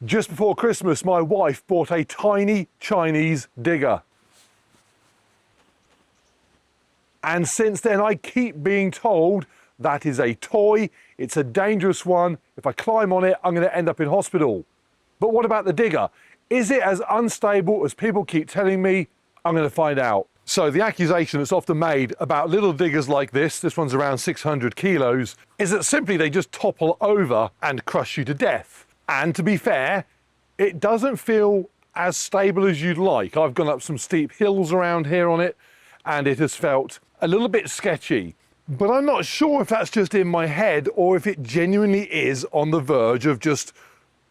Just before Christmas, my wife bought a tiny Chinese digger. And since then, I keep being told that is a toy, it's a dangerous one. If I climb on it, I'm going to end up in hospital. But what about the digger? Is it as unstable as people keep telling me? I'm going to find out. So the accusation that's often made about little diggers like this one's around 600 kilos, is that simply they just topple over and crush you to death. And to be fair, it doesn't feel as stable as you'd like. I've gone up some steep hills around here on it, and it has felt a little bit sketchy. But I'm not sure if that's just in my head or if it genuinely is on the verge of just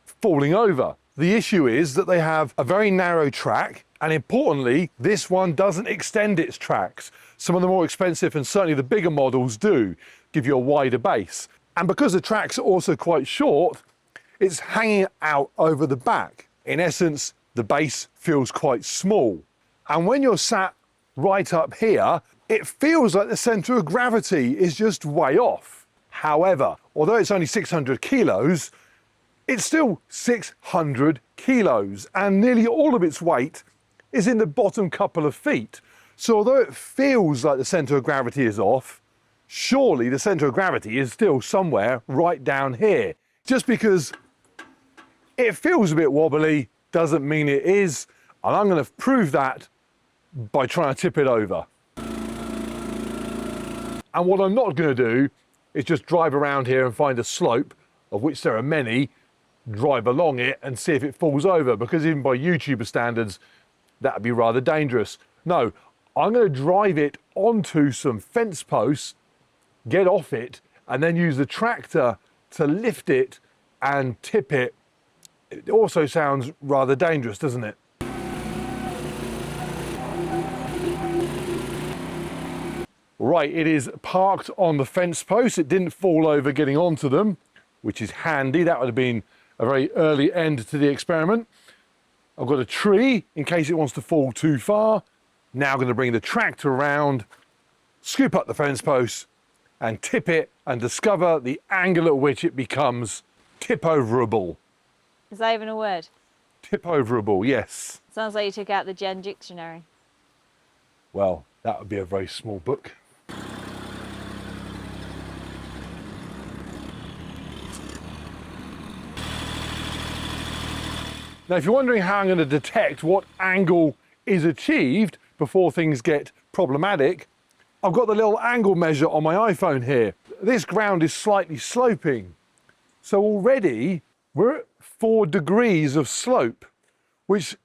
falling over. The issue is that they have a very narrow track, and importantly, this one doesn't extend its tracks. Some of the more expensive and certainly the bigger models do give you a wider base. And because the tracks are also quite short, it's hanging out over the back. In essence, the base feels quite small. And when you're sat right up here, it feels like the centre of gravity is just way off. However, although it's only 600 kilos, it's still 600 kilos, and nearly all of its weight is in the bottom couple of feet. So although it feels like the centre of gravity is off, surely the centre of gravity is still somewhere right down here. Just because it feels a bit wobbly doesn't mean it is, and I'm going to prove that by trying to tip it over. And what I'm not going to do is just drive around here and find a slope, of which there are many, drive along it and see if it falls over, because even by YouTuber standards, that would be rather dangerous. No, I'm going to drive it onto some fence posts, get off it, and then use the tractor to lift it and tip it. It also sounds rather dangerous, doesn't it? Right, it is parked on the fence post. It didn't fall over getting onto them, which is handy. That would have been a very early end to the experiment. I've got a tree in case it wants to fall too far. Now I'm going to bring the tractor around, scoop up the fence post and tip it and discover the angle at which it becomes tip-overable. Is that even a word? Tip-overable, yes. Sounds like you took out the Gen Dictionary. Well, that would be a very small book. Now, if you're wondering how I'm going to detect what angle is achieved before things get problematic, I've got the little angle measure on my iPhone here. This ground is slightly sloping. So already we're at 4 degrees of slope, which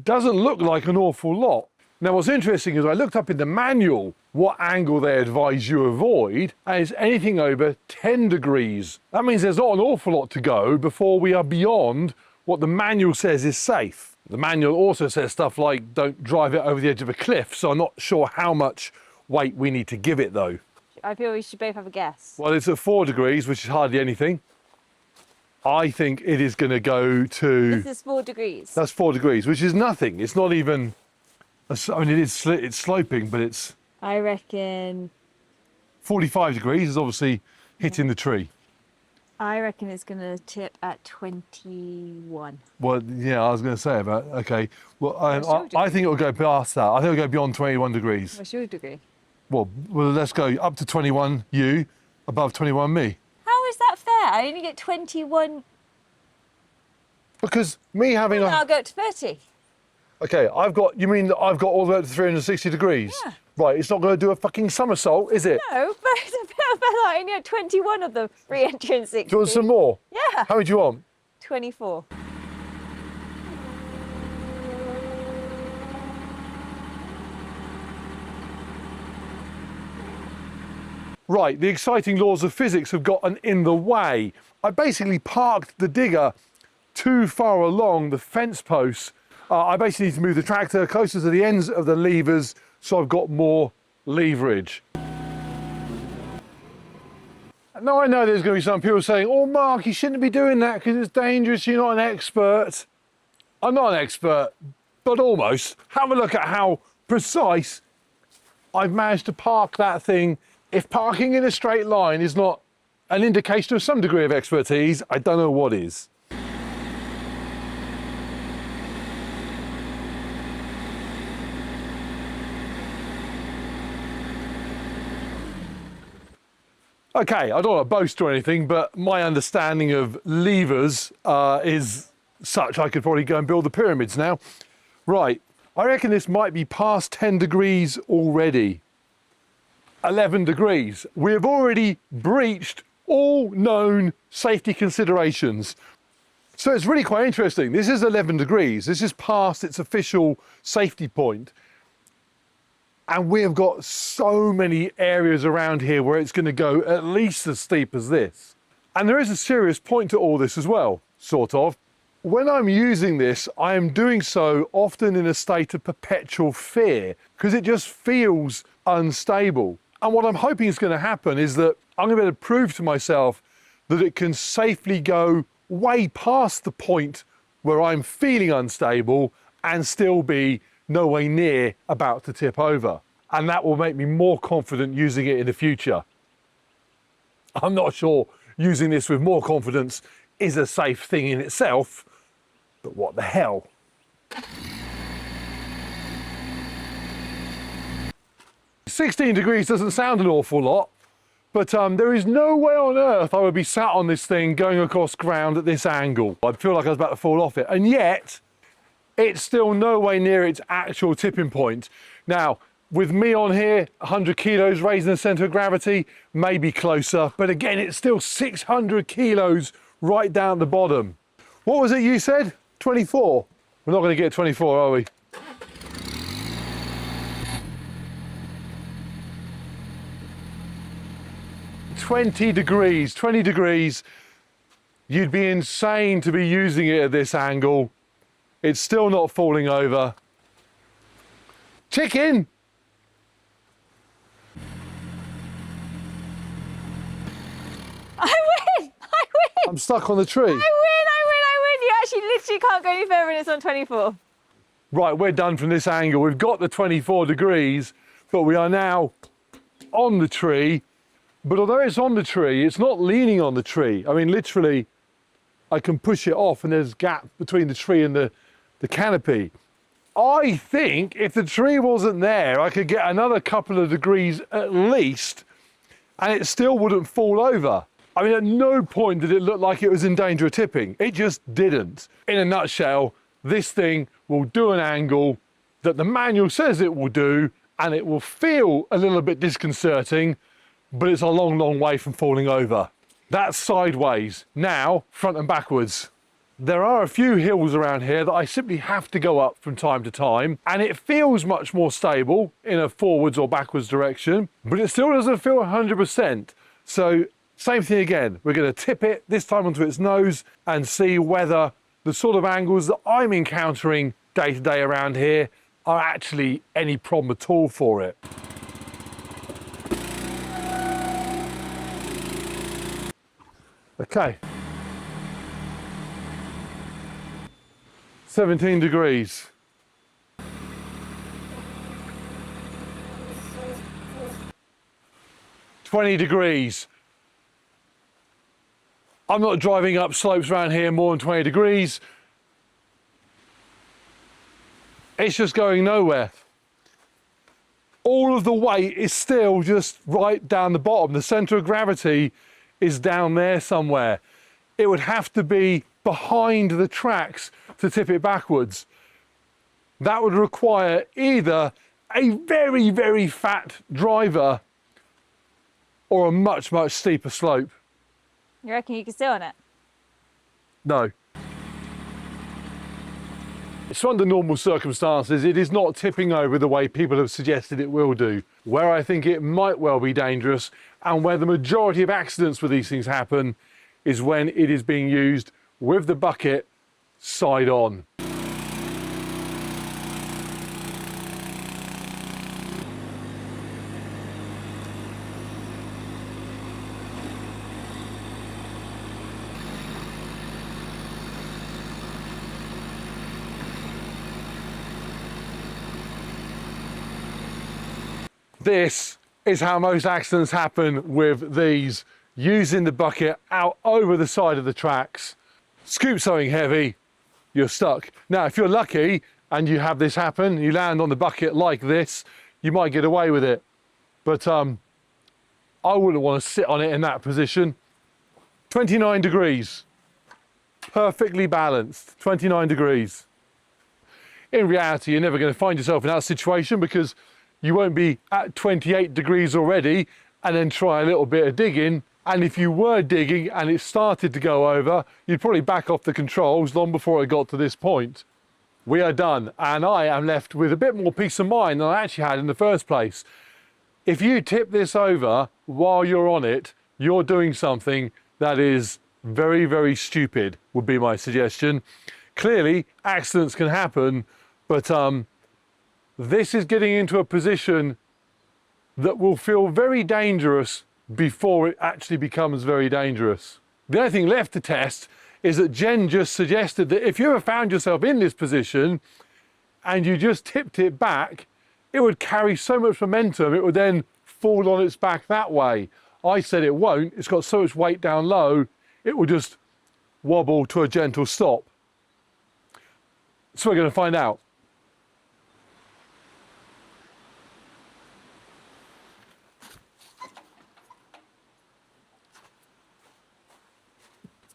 doesn't look like an awful lot. Now, what's interesting is I looked up in the manual what angle they advise you avoid, and it's anything over 10 degrees. That means there's not an awful lot to go before we are beyond what the manual says is safe. The manual also says stuff like don't drive it over the edge of a cliff, so I'm not sure how much weight we need to give it though. I feel we should both have a guess. Well, it's at 4 degrees, which is hardly anything. I think it is going to go to... This is 4 degrees. That's 4 degrees, which is nothing. It's not even... I mean, it's sloping, but it's... I reckon... 45 degrees is obviously hitting the tree. I reckon it's going to tip at 21. Well, yeah, I was going to say about... Okay. Well, I think it'll go past that. I think it'll go beyond 21 degrees. What's your degree? Well, let's go up to 21 you, above 21 me. How is that fair? I only get 21. Because me having I'll go up to 30. Okay, you mean that I've got all the way up to 360 degrees? Yeah. Right, it's not going to do a fucking somersault, is it? No, but it's a bit better. I only had 21 of the re-entry 60. Do you want some more? Yeah. How many do you want? 24. Right, the exciting laws of physics have gotten in the way. I basically parked the digger too far along the fence posts. I basically need to move the tractor closer to the ends of the levers so I've got more leverage. Now I know there's going to be some people saying, oh Mark, you shouldn't be doing that because it's dangerous, you're not an expert. I'm not an expert, but almost. Have a look at how precise I've managed to park that thing. If parking in a straight line is not an indication of some degree of expertise, I don't know what is. Okay, I don't want to boast or anything, but my understanding of levers is such I could probably go and build the pyramids now. Right, I reckon this might be past 10 degrees already. 11 degrees. We have already breached all known safety considerations. So it's really quite interesting. This is 11 degrees. This is past its official safety point. And we have got so many areas around here where it's going to go at least as steep as this. And there is a serious point to all this as well, sort of. When I'm using this, I am doing so often in a state of perpetual fear because it just feels unstable. And what I'm hoping is going to happen is that I'm going to be able to prove to myself that it can safely go way past the point where I'm feeling unstable and still be nowhere near about to tip over. And that will make me more confident using it in the future. I'm not sure using this with more confidence is a safe thing in itself, but what the hell? "16 degrees doesn't sound an awful lot, but there is no way on earth I would be sat on this thing going across ground at this angle. I'd feel like I was about to fall off it. And yet, it's still no way near its actual tipping point. Now, with me on here, 100 kilos raising the center of gravity, maybe closer, but again, it's still 600 kilos right down the bottom. What was it you said? 24? We're not going to get 24, are we? "20 degrees, 20 degrees. You'd be insane to be using it at this angle. It's still not falling over. Chicken! I win! I win! I'm stuck on the tree. I win! You actually literally can't go any further and it's on 24. Right, we're done from this angle. We've got the 24 degrees, but we are now on the tree. But although it's on the tree, it's not leaning on the tree. I mean, literally, I can push it off and there's a gap between the tree and the canopy. I think if the tree wasn't there, I could get another couple of degrees at least, and it still wouldn't fall over. I mean, at no point did it look like it was in danger of tipping. It just didn't. In a nutshell, this thing will do an angle that the manual says it will do, and it will feel a little bit disconcerting, but it's a long, long way from falling over. That's sideways. Now, front and backwards. There are a few hills around here that I simply have to go up from time to time, and it feels much more stable in a forwards or backwards direction, but it still doesn't feel 100%. So, same thing again. We're going to tip it, this time onto its nose, and see whether the sort of angles that I'm encountering day to day around here are actually any problem at all for it. Okay. 17 degrees. "20 degrees. I'm not driving up slopes around here more than 20 degrees. It's just going nowhere. All of the weight is still just right down the bottom. The center of gravity is down there somewhere. It would have to be behind the tracks to tip it backwards. That would require either a very, very fat driver or a much, much steeper slope. You reckon you can stay on it? No. So under normal circumstances, it is not tipping over the way people have suggested it will do. Where I think it might well be dangerous, and where the majority of accidents with these things happen, is when it is being used with the bucket side on. This is how most accidents happen with these, using the bucket out over the side of the tracks. Scoop something heavy, you're stuck. Now, if you're lucky and you have this happen, you land on the bucket like this, you might get away with it. But I wouldn't want to sit on it in that position. 29 degrees. Perfectly balanced, 29 degrees. In reality, you're never going to find yourself in that situation because you won't be at 28 degrees already and then try a little bit of digging. And if you were digging and it started to go over, you'd probably back off the controls long before it got to this point. We are done, and I am left with a bit more peace of mind than I actually had in the first place. If you tip this over while you're on it, you're doing something that is very, very stupid, would be my suggestion. Clearly, accidents can happen, but this is getting into a position that will feel very dangerous before it actually becomes very dangerous. The only thing left to test is that Jen just suggested that if you ever found yourself in this position and you just tipped it back, it would carry so much momentum, it would then fall on its back that way. I said it won't. It's got so much weight down low, it will just wobble to a gentle stop. So we're going to find out.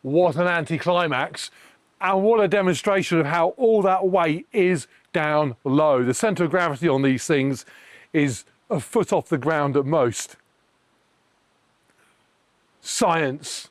What an anticlimax, and what a demonstration of how all that weight is down low. The centre of gravity on these things is a foot off the ground at most. Science.